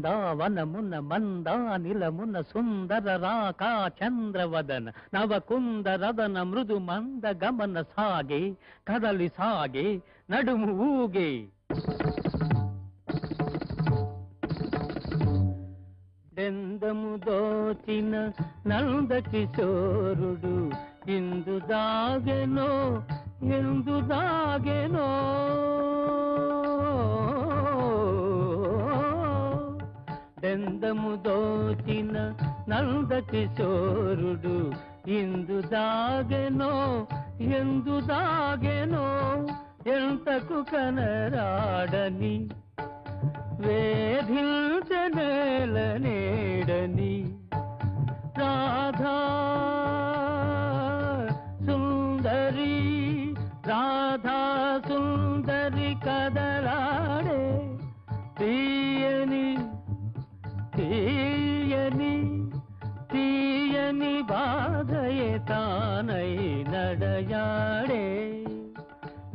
బృందావనమున మందానిలమున సుందర రాకా చంద్రవదన నవకుందరదన మృదు మంద గమన సాగే కదలి సాగే నడుము ఊగే దెందము దోచిన నంద కిశోరుడు ఇందు దాగెనో ఎందు దాగెనో దెందము దోచిన నంద కిశోరుడు ఇందు దాగెనో ఎందు దాగెనో ఎంతకు కనరాడని వేధించనేల నేడని రాధా సుందరి రాధా సుందరి కదలాడే తీయని తీయని తీయని బాధయే తానై నడయాడే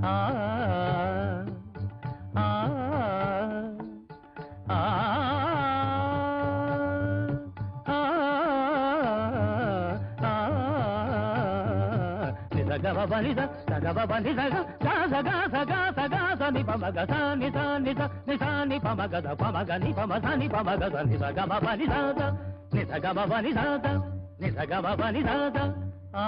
ఆ ఆ గవ బనిద సగవ బనిద గాస గాస గాస గాస ని పమగ సాని సాని నిసాని పమగ పమగ ని పమసాని పమగ ని సగవ బనిద ని సగవ బనిద ని సగవ బనిద ఆ